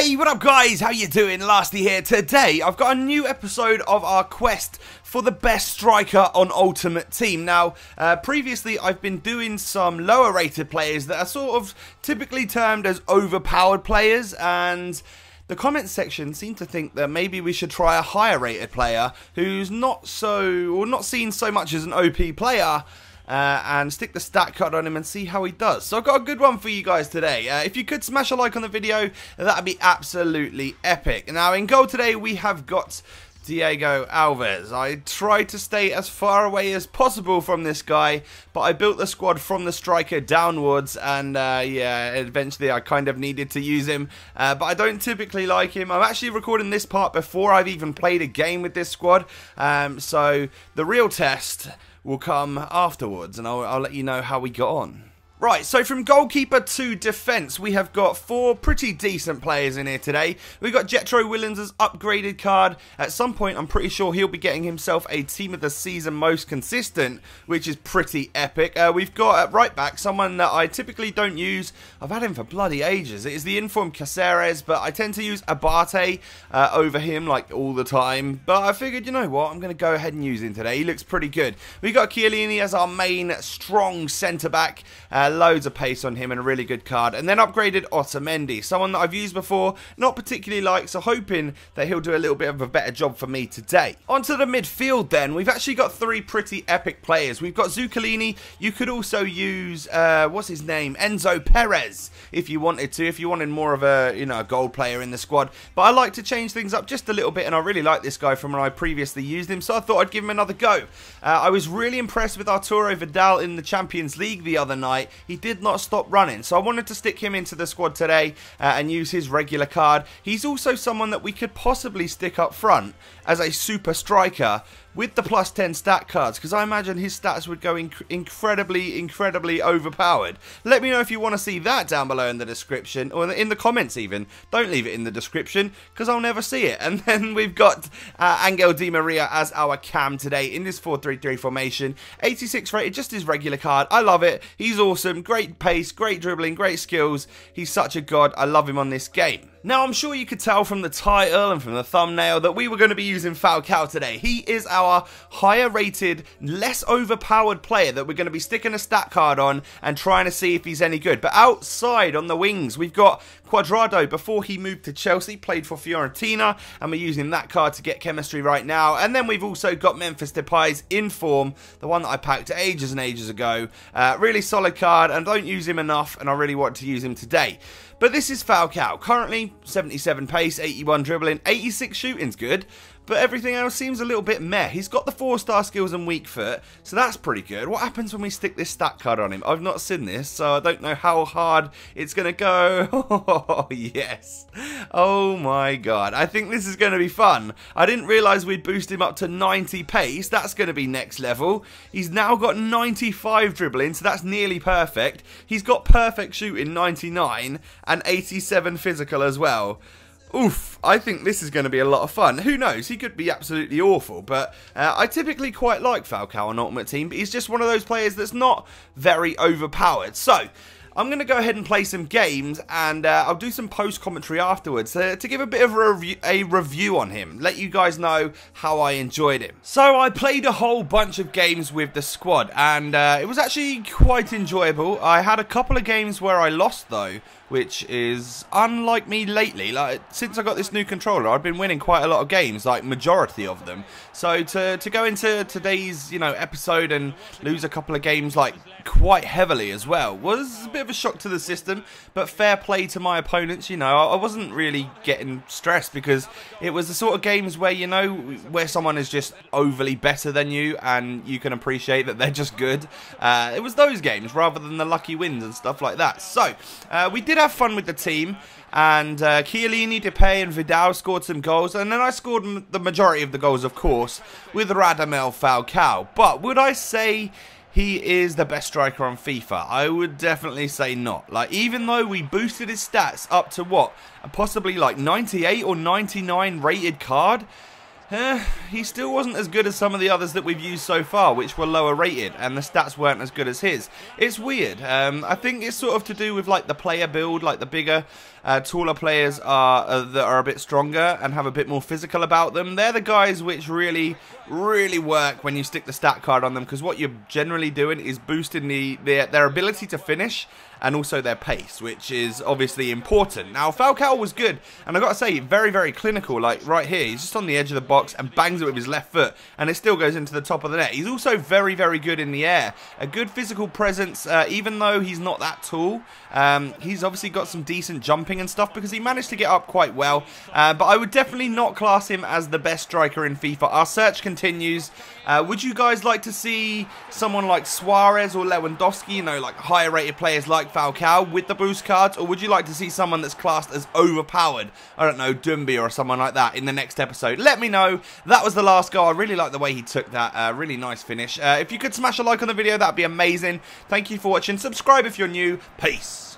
Hey, what up guys? How you doing? Lasty here. Today, I've got a new episode of our quest for the best striker on Ultimate Team. Now, previously I've been doing some lower rated players that are sort of typically termed as overpowered players, and the comments section seem to think that maybe we should try a higher rated player who's not seen so much as an OP player, and stick the stat card on him and see how he does. So I've got a good one for you guys today. If you could smash a like on the video, that'd be absolutely epic. Now in goal today we have got Diego Alves. I tried to stay as far away as possible from this guy, but I built the squad from the striker downwards, and yeah, eventually I kind of needed to use him, but I don't typically like him. I'm actually recording this part before I've even played a game with this squad, so the real test will come afterwards, and I'll let you know how we got on. Right, so from goalkeeper to defence, we have got four pretty decent players in here today. We've got Jetro Williams' upgraded card. At some point, I'm pretty sure he'll be getting himself a Team of the Season most consistent, which is pretty epic. We've got at right back someone that I typically don't use. I've had him for bloody ages. It is the informed Caceres, but I tend to use Abate over him like all the time. But I figured, you know what, I'm going to go ahead and use him today. He looks pretty good. We've got Chiellini as our main strong centre-back. Loads of pace on him and a really good card. And then upgraded Otamendi, someone that I've used before, not particularly like, so hoping that he'll do a little bit of a better job for me today. Onto the midfield then, we've actually got three pretty epic players. We've got Zuccolini. You could also use, what's his name? Enzo Perez, if you wanted to, if you wanted more of a, you know, a goal player in the squad. But I like to change things up just a little bit, and I really like this guy from when I previously used him, so I thought I'd give him another go. I was really impressed with Arturo Vidal in the Champions League the other night. He did not stop running, so I wanted to stick him into the squad today and use his regular card. He's also someone that we could possibly stick up front as a super striker with the +10 stat cards, because I imagine his stats would go incredibly overpowered. Let me know if you want to see that down below in the description, or in the comments even. Don't leave it in the description, because I'll never see it. And then we've got Angel Di Maria as our cam today in this 4-3-3 formation. 86 rated, just his regular card. I love it. He's awesome. Great pace, great dribbling, great skills. He's such a god. I love him on this game. Now, I'm sure you could tell from the title and from the thumbnail that we were going to be using Falcao today. He is our higher rated, less overpowered player that we're going to be sticking a stat card on and trying to see if he's any good. But outside on the wings, we've got Cuadrado. Before he moved to Chelsea, played for Fiorentina, and we're using that card to get chemistry right now. And then we've also got Memphis Depay's Inform, the one that I packed ages and ages ago. Really solid card, and don't use him enough, and I really want to use him today. But this is Falcao. Currently 77 pace, 81 dribbling, 86 shooting's good, but everything else seems a little bit meh. He's got the 4-star skills and weak foot, so that's pretty good. What happens when we stick this stat card on him? I've not seen this, so I don't know how hard it's going to go. Oh, yes. Oh my god. I think this is going to be fun. I didn't realise we'd boost him up to 90 pace. That's going to be next level. He's now got 95 dribbling, so that's nearly perfect. He's got perfect shooting, 99, and 87 physical as well. Oof, I think this is going to be a lot of fun. Who knows, he could be absolutely awful, but I typically quite like Falcao on Ultimate Team, but he's just one of those players that's not very overpowered. So, I'm going to go ahead and play some games, and I'll do some post-commentary afterwards to give a bit of a review on him, let you guys know how I enjoyed him. So I played a whole bunch of games with the squad, and it was actually quite enjoyable. I had a couple of games where I lost though, which is unlike me lately. Like, since I got this new controller, I've been winning quite a lot of games, like majority of them. So to go into today's, you know, episode and lose a couple of games like quite heavily as well was a bit of a shock to the system, but fair play to my opponents. You know, I wasn't really getting stressed because it was the sort of games where, you know, where someone is just overly better than you and you can appreciate that they're just good. It was those games rather than the lucky wins and stuff like that. So we did have fun with the team, and Chiellini, Depay and Vidal scored some goals, and then I scored the majority of the goals, of course, with Radamel Falcao. But would I say he is the best striker on FIFA? I would definitely say not. Like, even though we boosted his stats up to what, possibly like 98 or 99 rated card, he still wasn't as good as some of the others that we've used so far, which were lower rated, and the stats weren't as good as his. It's weird. I think it's sort of to do with like the player build, like the bigger taller players are that are a bit stronger and have a bit more physical about them. They're the guys which really work when you stick the stat card on them, because what you're generally doing is boosting their ability to finish and also their pace, which is obviously important. Now, Falcao was good, and I've got to say, very clinical. Like, right here, he's just on the edge of the box and bangs it with his left foot, and it still goes into the top of the net. He's also very good in the air. A good physical presence, even though he's not that tall. He's obviously got some decent jumping and stuff, because he managed to get up quite well. But I would definitely not class him as the best striker in FIFA. Our search continues. Would you guys like to see someone like Suarez or Lewandowski, you know, like higher rated players like Falcao with the boost cards, or would you like to see someone that's classed as overpowered, I don't know, Doumbia or someone like that in the next episode? Let me know. That was the last goal. I really like the way he took that. Really nice finish. If you could smash a like on the video, that'd be amazing. Thank you for watching. Subscribe if you're new. Peace.